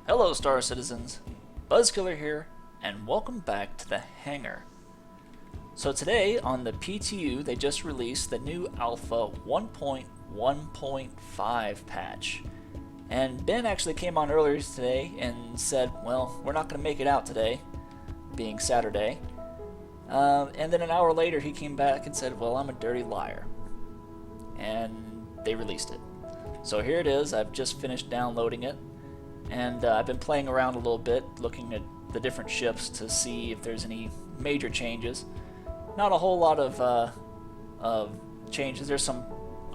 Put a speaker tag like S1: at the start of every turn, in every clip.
S1: Hello, Star Citizens. BuzzKiller here, and welcome back to the hangar. So today on the PTU, they just released the new Alpha 1.1.5 patch. And Ben actually came on earlier today and said, well, we're not going to make it out today, being Saturday. And then an hour later he came back and said, well, I'm a dirty liar. And they released it. So here it is. I've just finished downloading it. And I've been playing around a little bit, looking at the different ships to see if there's any major changes. Not a whole lot of changes. There's a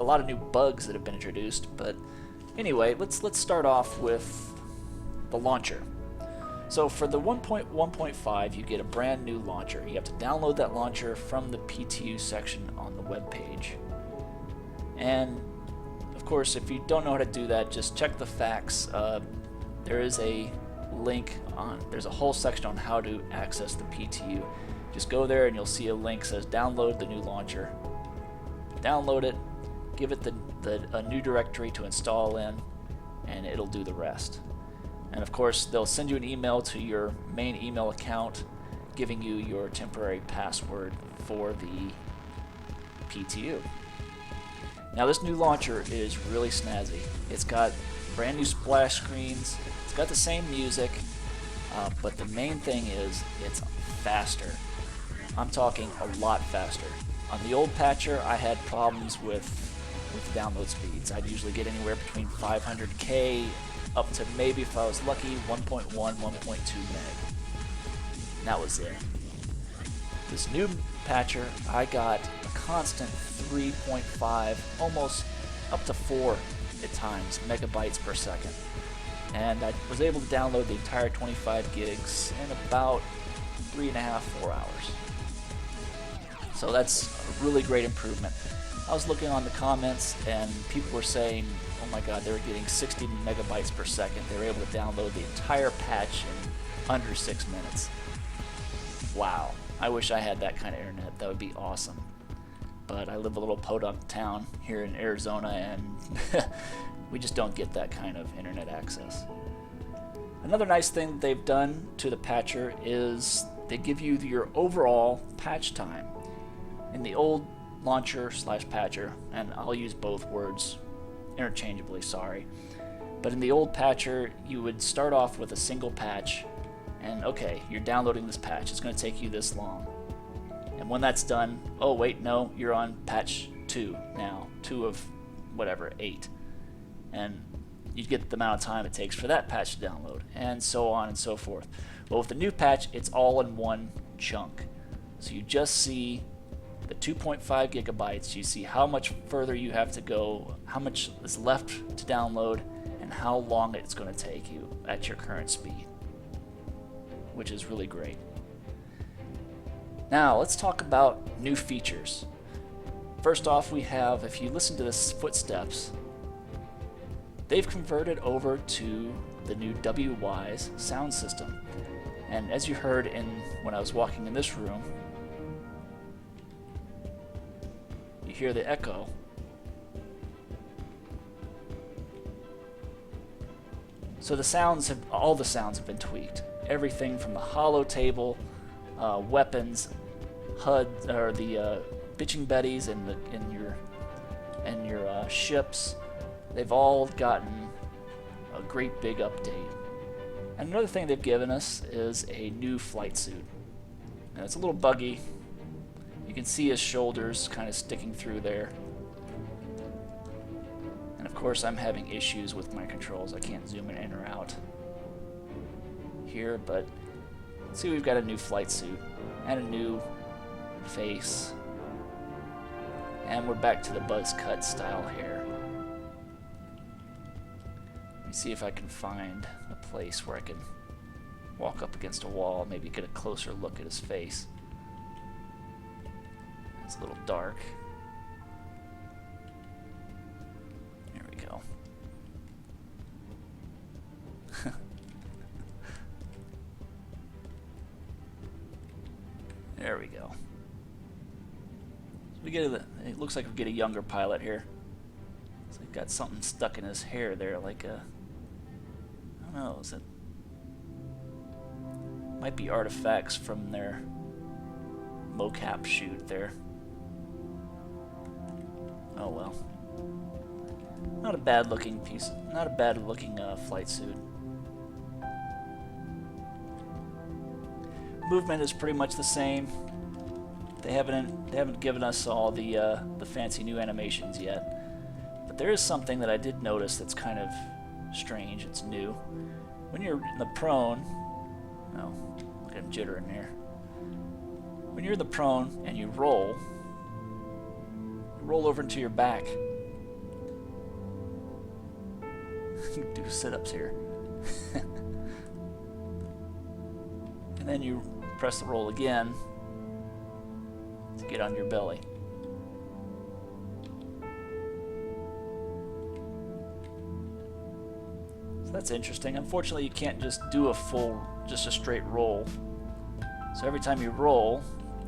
S1: lot of new bugs that have been introduced. But anyway, let's start off with the launcher. So for the 1.1.5, you get a brand new launcher. You have to download that launcher from the PTU section on the web page. And of course, if you don't know how to do that, just check the facts. There is a link there's a whole section on how to access the PTU. Just go there and you'll see a link that says download the new launcher. Download it, give it a new directory to install in, and it'll do the rest. And of course, they'll send you an email to your main email account giving you your temporary password for the PTU. Now this new launcher is really snazzy. It's got brand new splash screens, it's got the same music, but the main thing is it's faster. I'm talking a lot faster. On the old patcher, I had problems with download speeds. I'd usually get anywhere between 500k up to, maybe if I was lucky, 1.1, 1.2 meg. And that was it. This new patcher, I got a constant 3.5, almost up to 4 at times, megabytes per second. And I was able to download the entire 25 gigs in about 3.5, 4 hours. So that's a really great improvement. I was looking on the comments and people were saying, oh my god, they were getting 60 megabytes per second. They were able to download the entire patch in under 6 minutes. Wow. I wish I had that kind of internet. That would be awesome. But I live a little podunk town here in Arizona, and we just don't get that kind of internet access. Another nice thing that they've done to the patcher is they give you your overall patch time. In the old launcher / patcher, and I'll use both words interchangeably, sorry, but in the old patcher you would start off with a single patch, and okay, you're downloading this patch, it's going to take you this long. And when that's done, oh wait, no, you're on patch 2 now, 2 of whatever, 8. And you get the amount of time it takes for that patch to download, and so on and so forth. Well, with the new patch, it's all in one chunk. So you just see the 2.5 gigabytes, you see how much further you have to go, how much is left to download, and how long it's going to take you at your current speed, which is really great. Now let's talk about new features. First off, we have, if you listen to the footsteps, they've converted over to the new WWise sound system. And as you heard when I was walking in this room, you hear the echo. So all the sounds have been tweaked. Everything from the hollow table, weapons, HUD, or the bitching betties in your ships. They've all gotten a great big update. And another thing they've given us is a new flight suit. And it's a little buggy. You can see his shoulders kind of sticking through there. And of course I'm having issues with my controls. I can't zoom in or out here, but see, we've got a new flight suit and a new face. And we're back to the buzz cut style hair. Let me see if I can find a place where I can walk up against a wall, maybe get a closer look at his face. It's a little dark. There we go. There we go. So it looks like we get a younger pilot here. So he's got something stuck in his hair there, like a, I don't know, is it Might be artifacts from their mocap shoot there. Oh well. Not a bad looking piece. Not a bad looking flight suit. Movement is pretty much the same. They haven't given us all the fancy new animations yet. But there is something that I did notice that's kind of strange. It's new. When you're in the prone, oh, look at him jittering there. When you're in the prone and you roll over into your back. Do sit-ups here. And then you press the roll again to get on your belly. So that's interesting. Unfortunately, you can't just do just a straight roll. So every time you roll,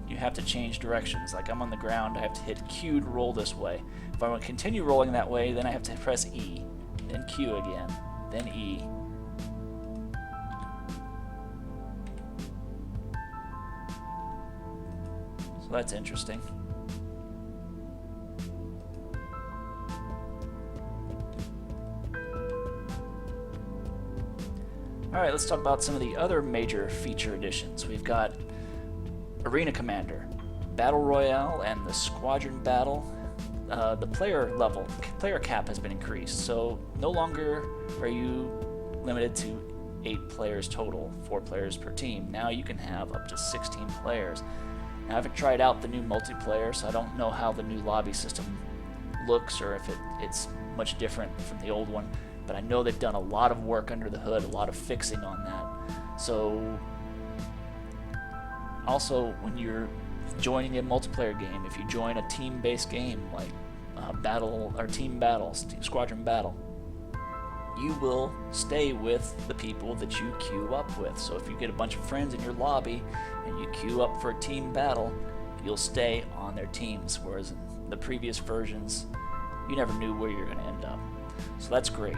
S1: you have to change directions. Like I'm on the ground, I have to hit Q to roll this way. If I want to continue rolling that way, then I have to press E, then Q again, then E. So that's interesting. Alright, let's talk about some of the other major feature additions. We've got Arena Commander, Battle Royale, and the Squadron Battle. The player cap has been increased, so no longer are you limited to 8 players total, 4 players per team. Now you can have up to 16 players. Now, I haven't tried out the new multiplayer, so I don't know how the new lobby system looks or if it's much different from the old one, but I know they've done a lot of work under the hood, a lot of fixing on that. So also, when you're joining a multiplayer game, if you join a team-based game like Squadron Battle, you will stay with the people that you queue up with. So if you get a bunch of friends in your lobby and you queue up for a team battle, you'll stay on their teams, whereas in the previous versions, you never knew where you're going to end up. So that's great.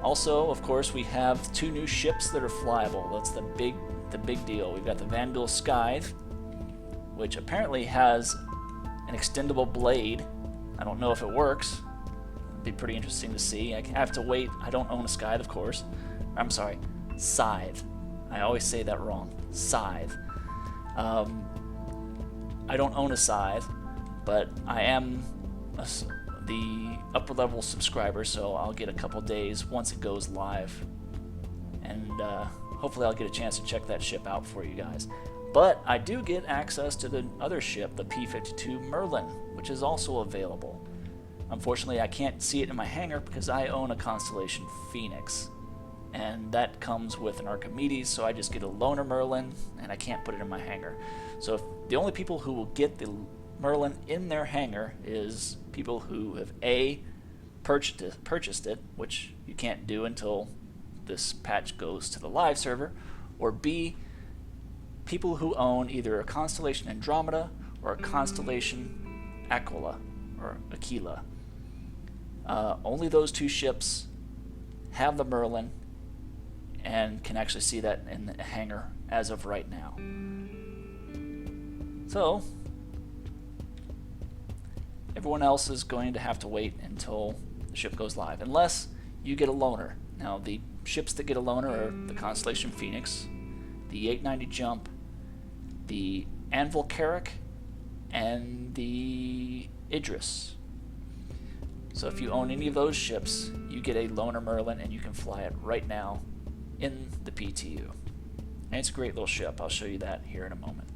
S1: Also, of course, we have 2 new ships that are flyable. That's the big deal. We've got the Vanduul Scythe, which apparently has an extendable blade. I don't know if it works. It'd be pretty interesting to see. I have to wait. I don't own a Scythe, of course. I'm sorry, Scythe. I always say that wrong. Scythe. I don't own a Scythe, but I am the upper level subscriber, so I'll get a couple days once it goes live, and hopefully I'll get a chance to check that ship out for you guys. But I do get access to the other ship, the P-52 Merlin, which is also available. Unfortunately, I can't see it in my hangar because I own a Constellation Phoenix, and that comes with an Archimedes, so I just get a loaner Merlin, and I can't put it in my hangar. So if the only people who will get the Merlin in their hangar is people who have A, purchased it, which you can't do until this patch goes to the live server, or B, people who own either a Constellation Andromeda or a Constellation Aquila or Aquila. Only those 2 ships have the Merlin and can actually see that in the hangar as of right now. So everyone else is going to have to wait until the ship goes live, unless you get a loaner. Now, the ships that get a loaner are the Constellation Phoenix, the 890 Jump, the Anvil Carrack, and the Idris. So if you own any of those ships, you get a loaner Merlin, and you can fly it right now in the PTU. And it's a great little ship. I'll show you that here in a moment.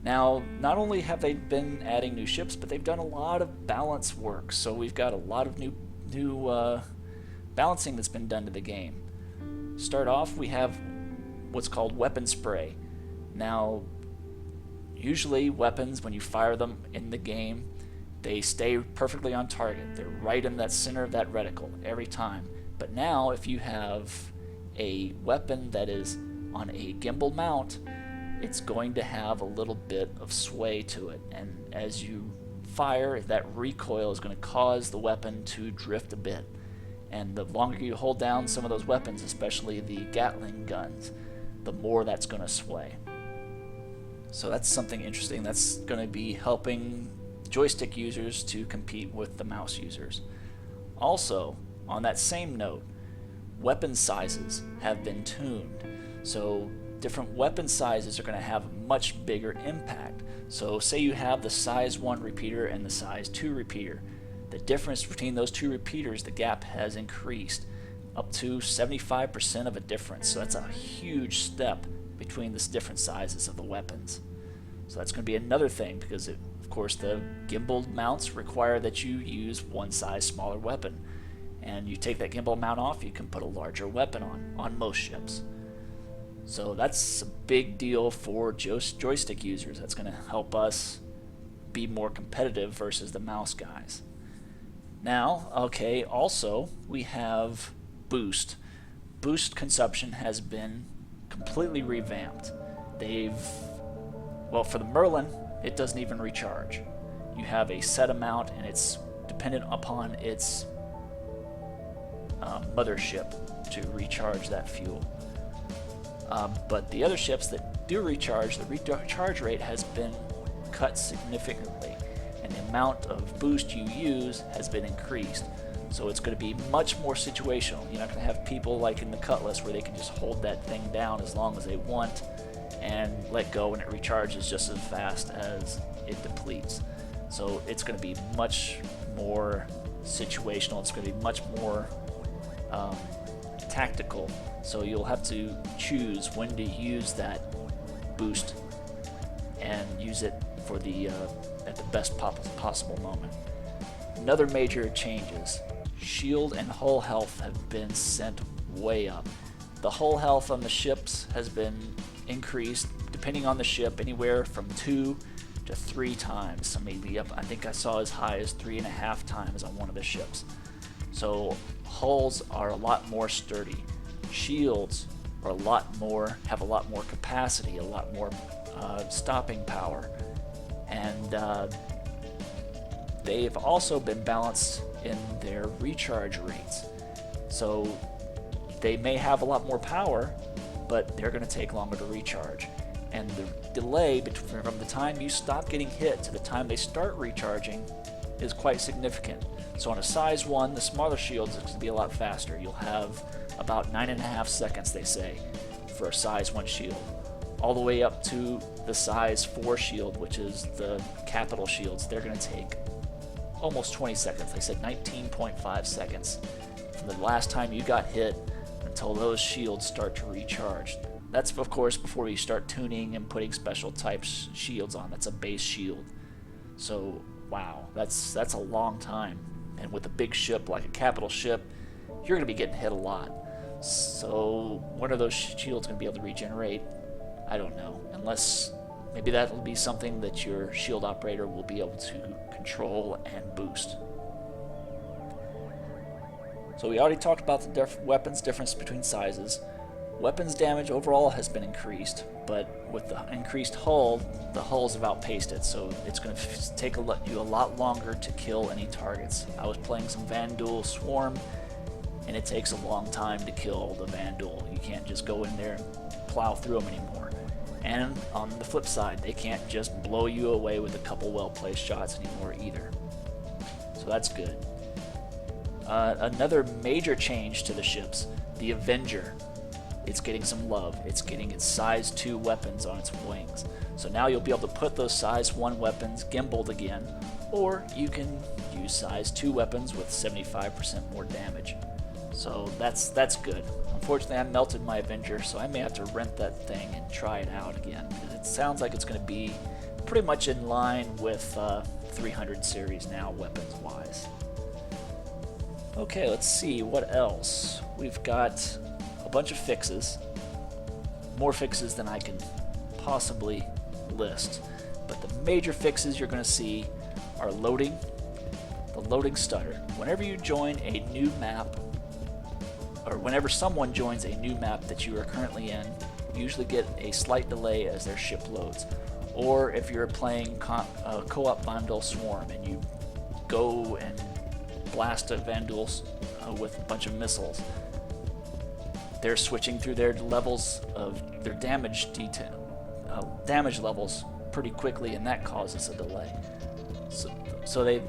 S1: Now, not only have they been adding new ships, but they've done a lot of balance work. So we've got a lot of new balancing that's been done to the game. Start off, we have what's called weapon spray. Now, usually weapons, when you fire them in the game, they stay perfectly on target. They're right in that center of that reticle every time. But now, if you have a weapon that is on a gimbal mount, it's going to have a little bit of sway to it, and as you fire, that recoil is going to cause the weapon to drift a bit. And the longer you hold down some of those weapons, especially the Gatling guns, the more that's going to sway. So that's something interesting. That's going to be helping joystick users to compete with the mouse users. Also, on that same note, weapon sizes have been tuned. So different weapon sizes are going to have a much bigger impact. So say you have the size 1 repeater and the size 2 repeater. The difference between those two repeaters, the gap has increased up to 75% of a difference. So that's a huge step between the different sizes of the weapons. So that's going to be another thing, because of course the gimbal mounts require that you use one size smaller weapon. And you take that gimbal mount off, you can put a larger weapon on most ships. So that's a big deal for joystick users. That's going to help us be more competitive versus the mouse guys. Now, okay, also we have boost. Boost consumption has been completely revamped. Well, for the Merlin, it doesn't even recharge. You have a set amount, and it's dependent upon its mothership to recharge that fuel. But the other ships that do recharge, the recharge rate has been cut significantly, and the amount of boost you use has been increased. So it's going to be much more situational. You're not going to have people like in the Cutlass where they can just hold that thing down as long as they want and let go, and it recharges just as fast as it depletes. So it's going to be much more situational. It's going to be much more tactical. So you'll have to choose when to use that boost and use it for the at the best possible moment. Another major changes: shield and hull health have been sent way up. The hull health on the ships has been increased, depending on the ship, anywhere from 2 to 3 times. So maybe up, I think I saw as high as 3.5 times on one of the ships. So hulls are a lot more sturdy. Shields are have a lot more capacity, a lot more stopping power, and they've also been balanced in their recharge rates. So they may have a lot more power, but they're going to take longer to recharge. And the delay from the time you stop getting hit to the time they start recharging is quite significant. So on a size 1, the smaller shields, it's going to be a lot faster. You'll have about 9.5 seconds, they say, for a size 1 shield, all the way up to the size 4 shield, which is the capital shields. They're going to take almost 20 seconds. They said 19.5 seconds from the last time you got hit until those shields start to recharge. That's, of course, before you start tuning and putting special types shields on. That's a base shield. So, wow, that's a long time. And with a big ship like a capital ship, you're going to be getting hit a lot. So when are those shields going to be able to regenerate? I don't know. Unless maybe that will be something that your shield operator will be able to control and boost. So we already talked about the weapons difference between sizes. Weapons damage overall has been increased, but with the increased hull, the hulls have outpaced it, so it's going to take you a lot longer to kill any targets. I was playing some Vanduul Swarm, and it takes a long time to kill the Vanduul. You can't just go in there and plow through them anymore. And on the flip side, they can't just blow you away with a couple well-placed shots anymore either. So that's good. Another major change to the ships, the Avenger. It's getting some love. It's getting its size 2 weapons on its wings. So now you'll be able to put those size 1 weapons gimbaled again, or you can use size 2 weapons with 75% more damage. So that's good. Unfortunately, I melted my Avenger, so I may have to rent that thing and try it out again, because it sounds like it's going to be pretty much in line with 300 series now, weapons-wise. Okay, let's see what else. We've got a bunch of fixes, more fixes than I can possibly list. But the major fixes you're going to see are loading, the loading stutter. Whenever you join a new map, or whenever someone joins a new map that you are currently in, you usually get a slight delay as their ship loads. Or if you're playing co-op Vanduul Swarm and you go and blast a Vanduul with a bunch of missiles, they're switching through their levels of their damage damage levels pretty quickly, and that causes a delay. So they've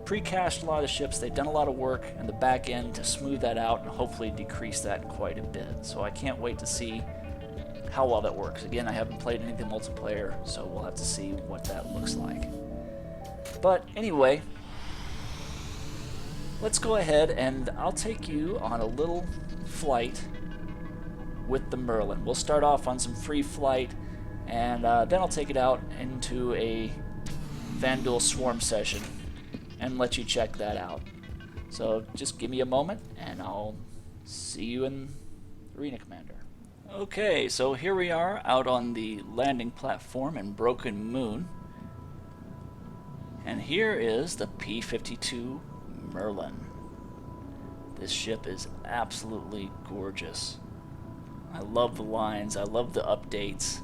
S1: pre-cached a lot of the ships, they've done a lot of work in the back end to smooth that out and hopefully decrease that quite a bit. So I can't wait to see how well that works. Again, I haven't played anything multiplayer, so we'll have to see what that looks like. But anyway, let's go ahead and I'll take you on a little flight with the Merlin. We'll start off on some free flight, and then I'll take it out into a Vanduul swarm session and let you check that out. So just give me a moment and I'll see you in Arena Commander. Okay, so here we are out on the landing platform in Broken Moon. And here is the P-52 Merlin. This ship is absolutely gorgeous. I love the lines, I love the updates.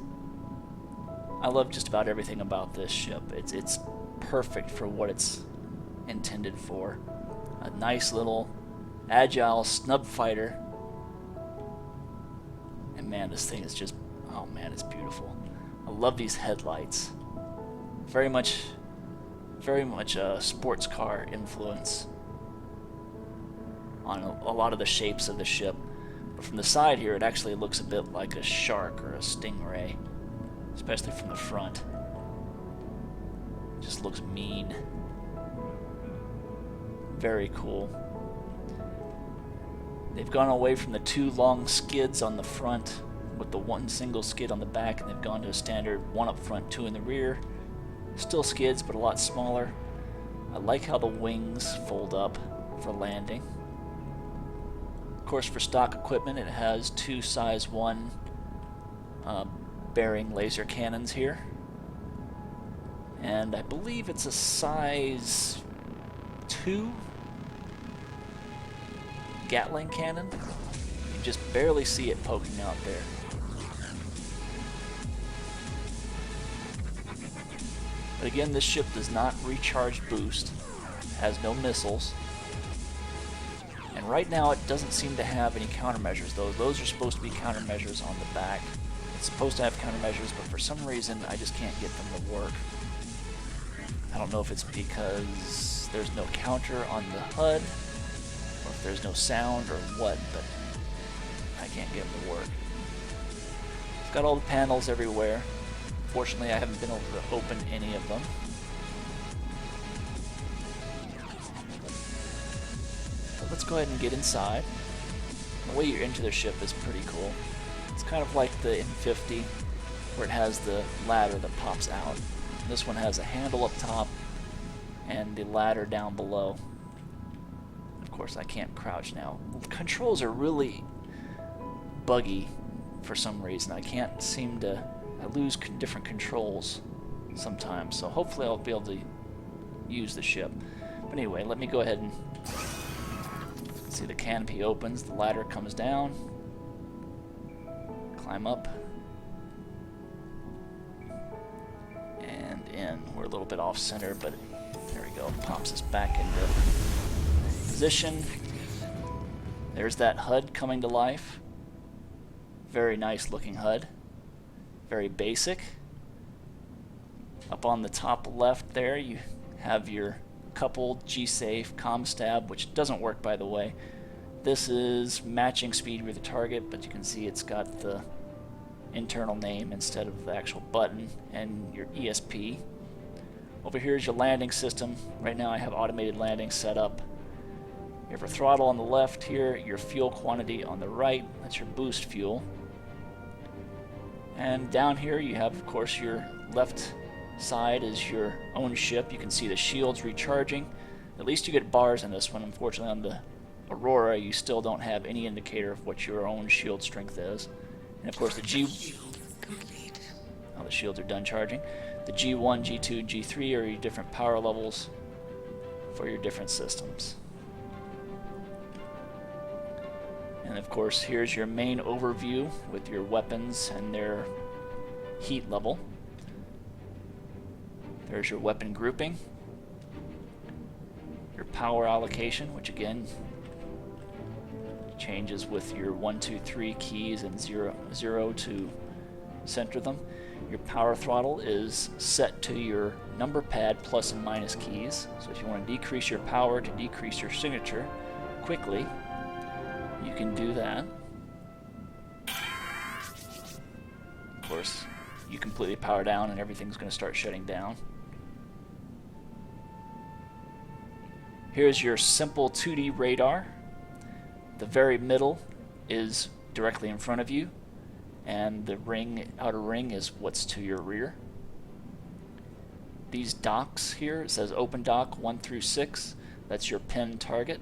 S1: I love just about everything about this ship. It's perfect for what it's intended for. A nice little agile snub fighter. And man, this thing is just, oh man, it's beautiful. I love these headlights. Very much a sports car influence on a lot of the shapes of the ship. But from the side here, it actually looks a bit like a shark or a stingray, especially from the front. It just looks mean. Very cool. They've gone away from the two long skids on the front with the one single skid on the back, and they've gone to a standard one up front, two in the rear. Still skids, but a lot smaller. I like how the wings fold up for landing. Of course, for stock equipment, it has two size 1 bearing laser cannons here. And I believe it's a size 2 Gatling cannon. You just barely see it poking out there. But again, this ship does not recharge boost, has no missiles, and right now it doesn't seem to have any countermeasures. Those are supposed to be countermeasures on the back. It's supposed to have countermeasures, but for some reason I just can't get them to work. I don't know if it's because there's no counter on the HUD, or if there's no sound, or what, but I can't get them to work. It's got all the panels everywhere. Fortunately, I haven't been able to open any of them. But let's go ahead and get inside. The way you enter the ship is pretty cool. It's kind of like the M50, where it has the ladder that pops out. This one has a handle up top and the ladder down below. Of course, I can't crouch now. The controls are really buggy for some reason. I can't seem to... I lose different controls sometimes, so hopefully I'll be able to use the ship. But anyway, let me go ahead and see. The canopy opens, the ladder comes down, climb up, and in. We're a little bit off center, but there we go. Pops us back into position. There's that HUD coming to life. Very nice looking HUD. Very basic. Up on the top left there you have your coupled G-Safe comm stab, which doesn't work, by the way. This is matching speed with the target, but you can see it's got the internal name instead of the actual button, and your ESP. Over here is your landing system. Right now I have automated landing set up. You have a throttle on the left here, your fuel quantity on the right. That's your boost fuel. And down here you have, of course, your left side is your own ship. You can see the shields recharging. At least you get bars in this one. Unfortunately, on the Aurora, you still don't have any indicator of what your own shield strength is. And of course, the the shields are done charging. The G1, G2, G3 are your different power levels for your different systems. And of course, here's your main overview with your weapons and their heat level. There's your weapon grouping, your power allocation, which again, changes with your 1, 2, 3 keys and 0 to center them. Your power throttle is set to your number pad plus and minus keys. So if you want to decrease your power to decrease your signature quickly, you can do that. Of course, you completely power down and everything's going to start shutting down. Here's your simple 2D radar. The very middle is directly in front of you, and the outer ring is what's to your rear. These docks here, it says open dock 1 through 6, that's your pin target.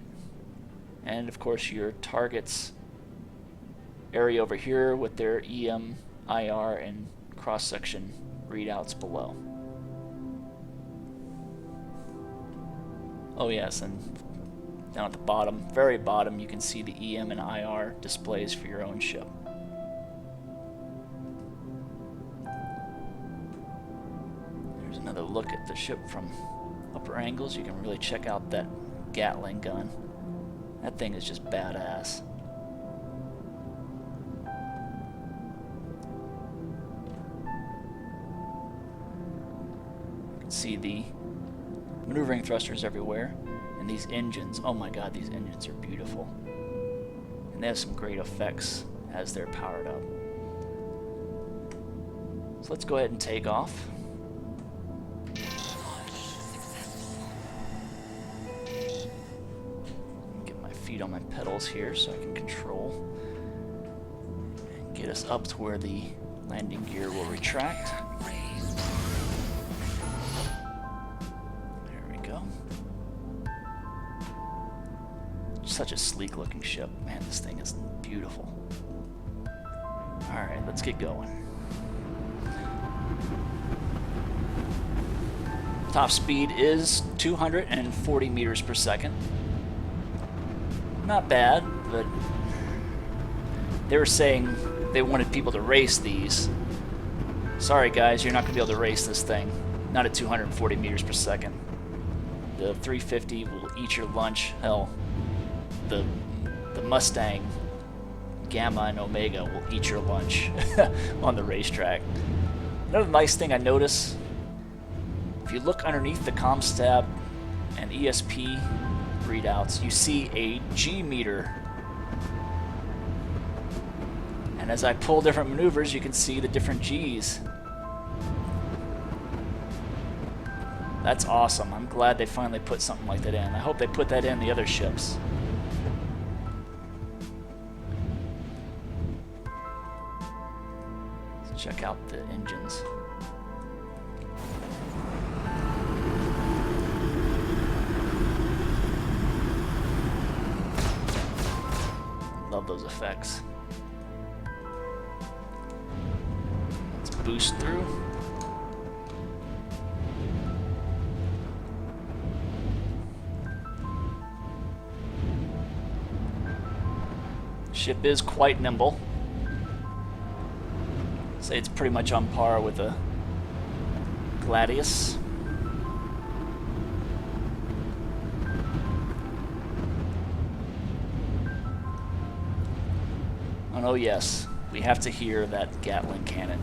S1: And of course your target's area over here with their EM, IR, and cross-section readouts below. Oh yes, and down at the bottom, very bottom, you can see the EM and IR displays for your own ship. There's another look at the ship from upper angles. You can really check out that Gatling gun. That thing is just badass. You can see the maneuvering thrusters everywhere, and these engines, oh my god, these engines are beautiful. And they have some great effects as they're powered up. So let's go ahead and take off. Get my feet on my pedals here so I can control and get us up to where the landing gear will retract. Such a sleek looking ship. Man, this thing is beautiful. Alright, let's get going. Top speed is 240 meters per second. Not bad, but they were saying they wanted people to race these. Sorry guys, you're not going to be able to race this thing. Not at 240 meters per second. The 350 will eat your lunch. Hell, the Mustang Gamma and Omega will eat your lunch on the racetrack. Another nice thing I notice, if you look underneath the comms tab and ESP readouts, you see a G meter. And as I pull different maneuvers, you can see the different Gs. That's awesome. I'm glad they finally put something like that in. I hope they put that in the other ships. Check out the engines. Love those effects. Let's boost through. Ship is quite nimble. Say it's pretty much on par with a Gladius. Oh yes, we have to hear that Gatling cannon.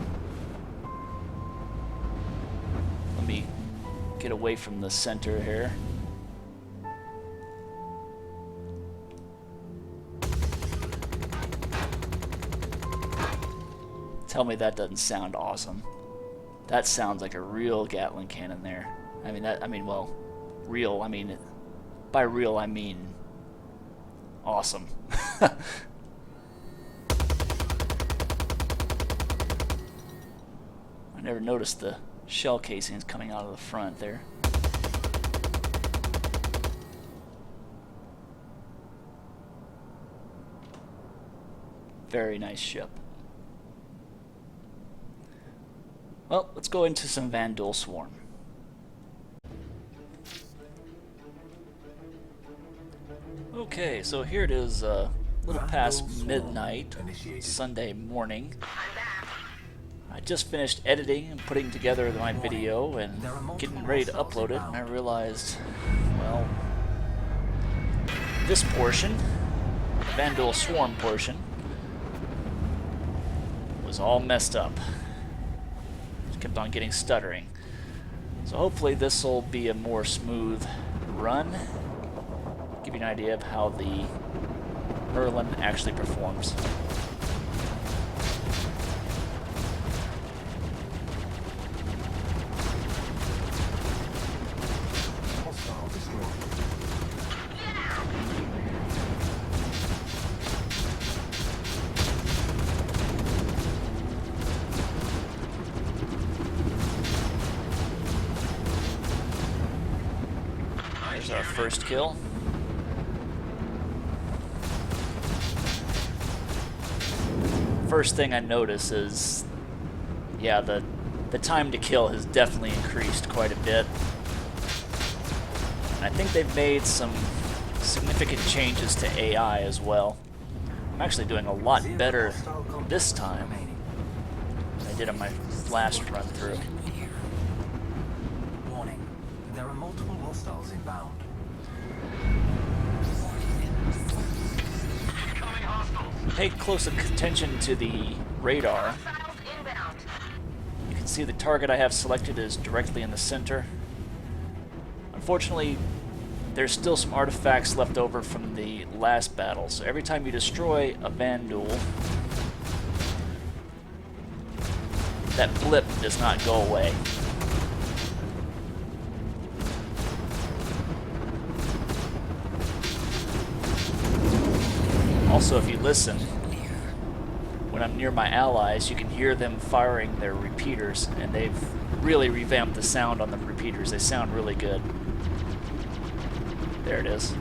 S1: Let me get away from the center here. Tell me that doesn't sound awesome. That sounds like a real Gatling cannon there. Well, real, by real I mean awesome. I never noticed the shell casings coming out of the front there. Very nice ship. Well, let's go into some Vanduul Swarm. Okay, so here it is, a little past midnight, Sunday morning. I just finished editing and putting together my video and getting ready to upload it, and I realized, well, this portion Vanduul swarm portion was all messed up. Just kept on getting stuttering. So hopefully this will be a more smooth run. Give you an idea of how the Merlin actually performs. There's our first kill. First thing I notice is, yeah, the time to kill has definitely increased quite a bit. And I think they've made some significant changes to AI as well. I'm actually doing a lot better this time than I did on my last run through.
S2: Warning, there are multiple hostiles inbound.
S1: Pay close attention to the radar. You can see the target I have selected is directly in the center. Unfortunately, there's still some artifacts left over from the last battle, so every time you destroy a Vanduul, that blip does not go away. Also, if you listen, when I'm near my allies, you can hear them firing their repeaters, and they've really revamped the sound on the repeaters. They sound really good. There it is.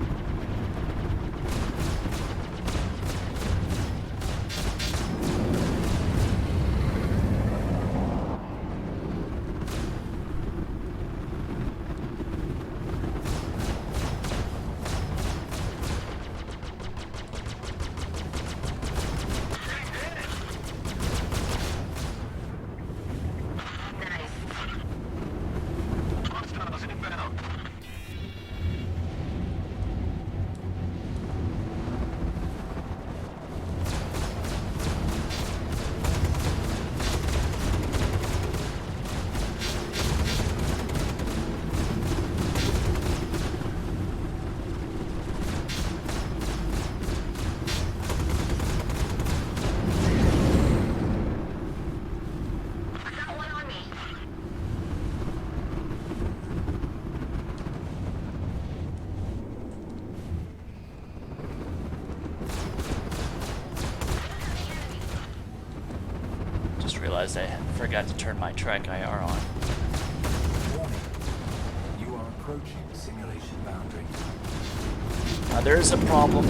S1: Realized I forgot to turn my track IR on.
S2: Warning, you are approaching simulation boundary.
S1: There is a problem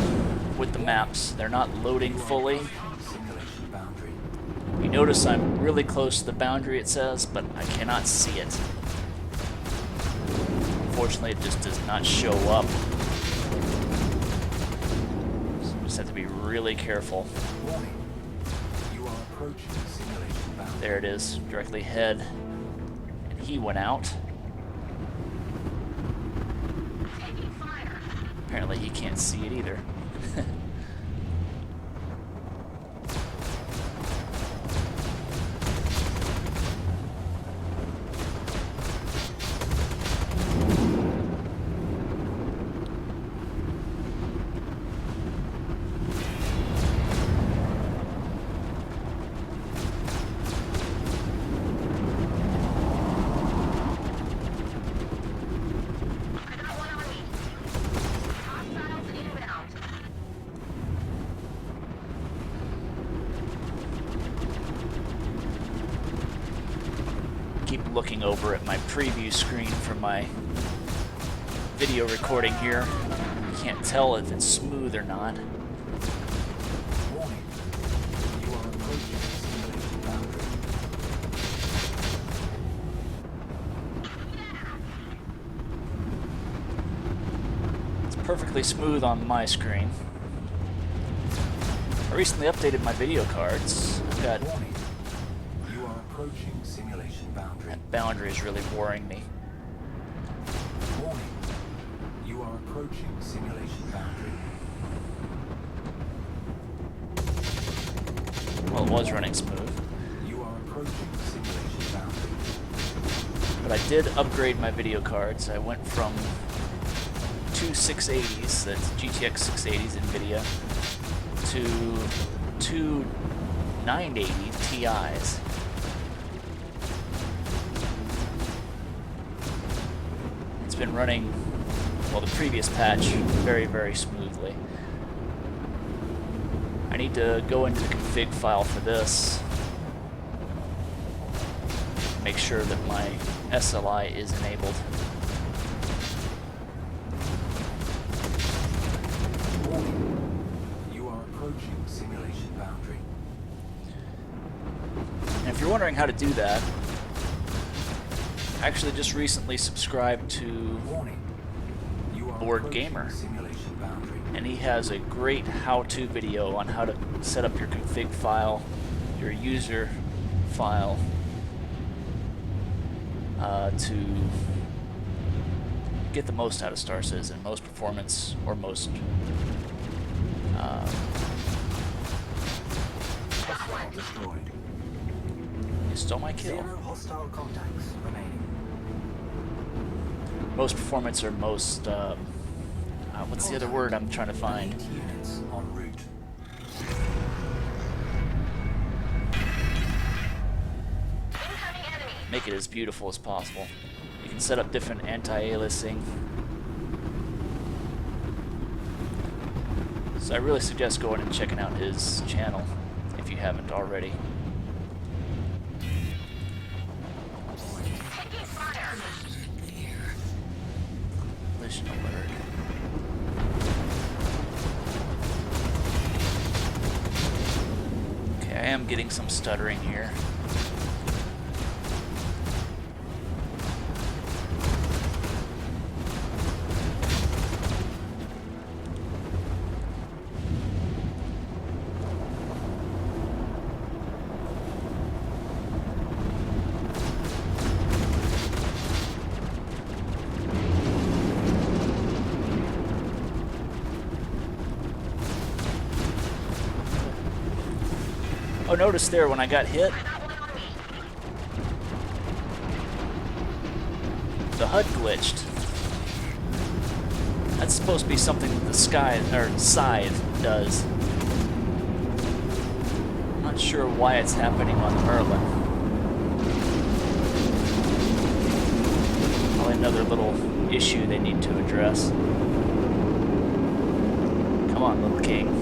S1: with the maps. They're not loading fully.
S2: Simulation boundary.
S1: You notice I'm really close to the boundary, it says, but I cannot see it. Unfortunately, it just does not show up. So we just have to be really careful.
S2: Warning, you are approaching simulation boundary.
S1: There it is, directly ahead. And he went out. Apparently he can't see it either. Keep looking over at my preview screen for my video recording here. Can't tell if it's smooth or not.
S2: Warning, you are approaching simulation boundary.
S1: It's perfectly smooth on my screen. I recently updated my video cards. I've got
S2: Warning, you are approaching simulation boundary.
S1: that boundary is really worrying me.
S2: Warning, you are approaching simulation boundary.
S1: Well, it was running smooth.
S2: You are approaching simulation boundary.
S1: But I did upgrade my video cards. I went from two 680s, that's GTX 680s NVIDIA, to two 980 Ti's. It's been running, well, the previous patch very, very smoothly. I need to go into the config file for this, make sure that my SLI is enabled.
S2: You are approaching simulation boundary.
S1: And if you're wondering how to do that, I actually just recently subscribed to Board Gamer,
S2: Simulation boundary.
S1: and he has a great how-to video on how to set up your config file, your user file, to get the most out of Star Citizen, most performance, or most
S2: Hostile destroyed.
S1: you stole my kill.
S2: 0 hostile contacts remaining.
S1: Most performance or most what's the other word I'm trying to find?
S2: 8 units en route.
S1: Make it as beautiful as possible. You can set up different anti-aliasing. So I really suggest going and checking out his channel if you haven't already. Collision alert. Okay, I am getting some stuttering here. Oh, notice there when I got hit, the HUD glitched. That's supposed to be something that the Scythe does. I'm not sure why it's happening on the Merlin. Probably another little issue they need to address. Come on, little king.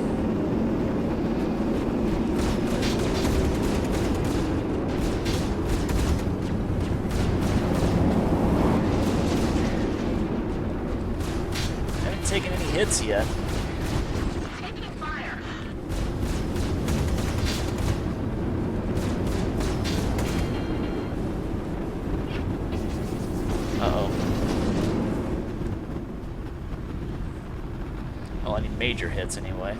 S1: Taking any hits yet. Uh-oh. Well, I need major hits anyway.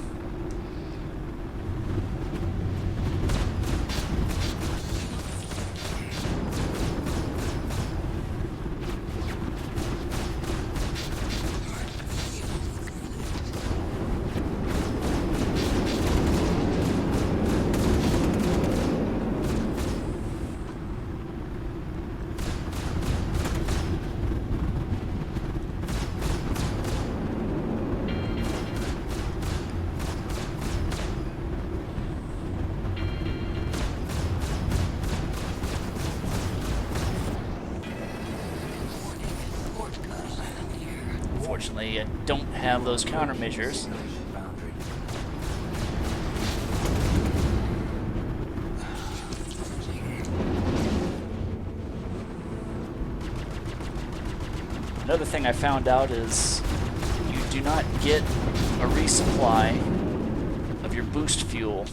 S1: Unfortunately, I don't have those countermeasures. Another thing I found out is you do not get a resupply of your boost fuel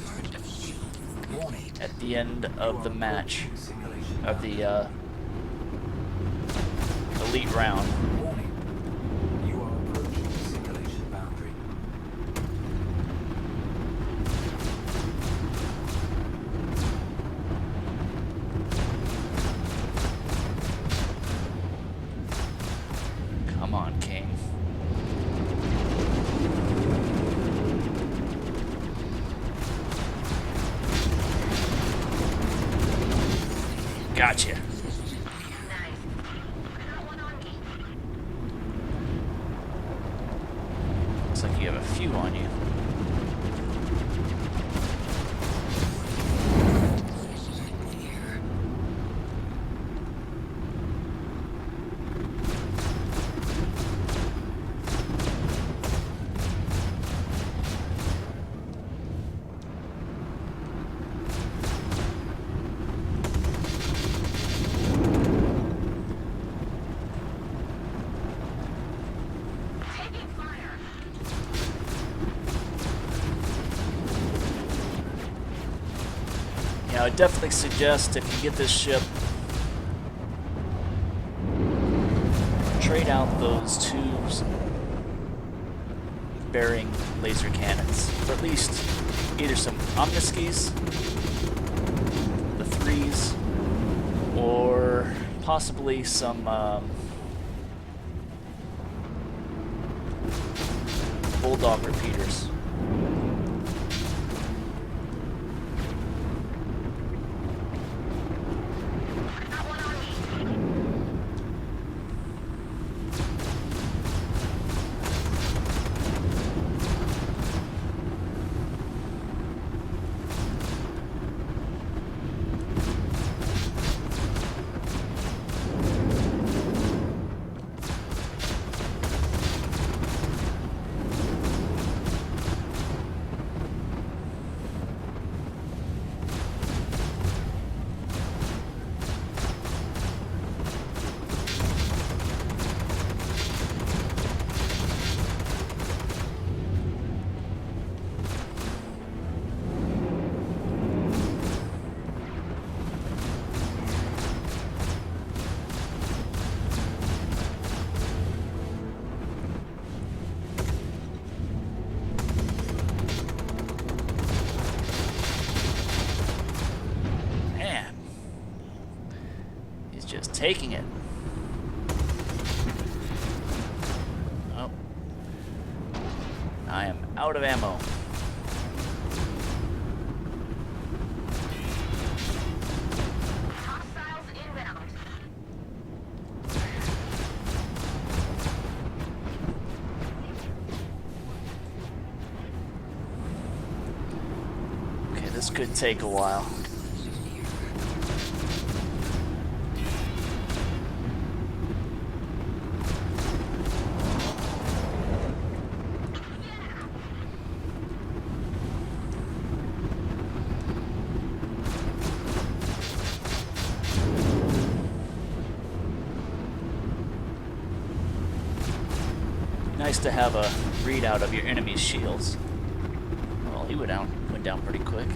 S1: at the end of the match, of the elite round. Come on, King. Gotcha. Looks like you have a few on you. Now, I definitely suggest if you get this ship, trade out those tubes bearing laser cannons for at least either some Omniskis, the 3s, or possibly some Bulldog repeaters. Just taking it. Oh. I am out of ammo.
S3: Hostiles inbound.
S1: Okay, this could take a while. Nice to have a readout of your enemy's shields. Well, he went down pretty quick.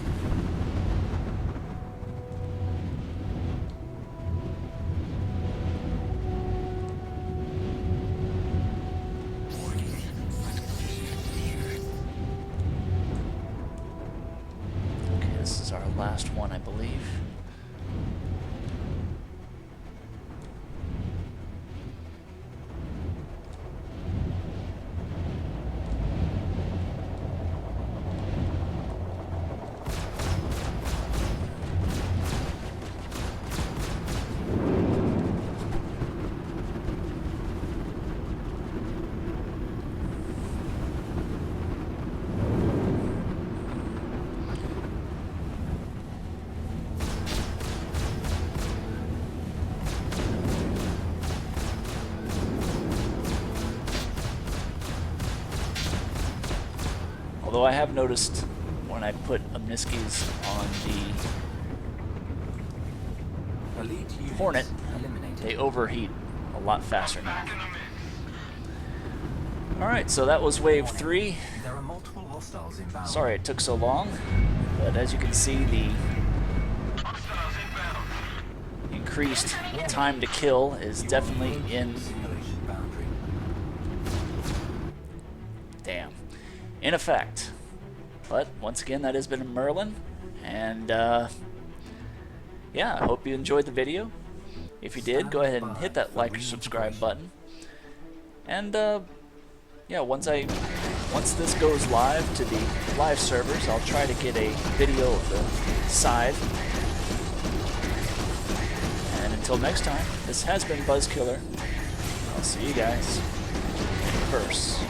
S1: Okay, this is our last one, I believe. Although I have noticed when I put Omniskis on the
S2: Elite units
S1: Hornet,
S2: eliminated.
S1: they overheat a lot faster now. Alright, so that was wave 3.
S2: There are multiple hostiles inbound.
S1: Sorry it took so long, but as you can see, the increased time to kill is definitely in...
S2: Simulation boundary.
S1: Damn. In effect. But once again, that has been Merlin, and yeah, I hope you enjoyed the video. If you did, go ahead and hit that like or subscribe button. And yeah, once this goes live to the live servers, I'll try to get a video of the Scythe until next time, this has been BuzZz. I'll see you guys in verse.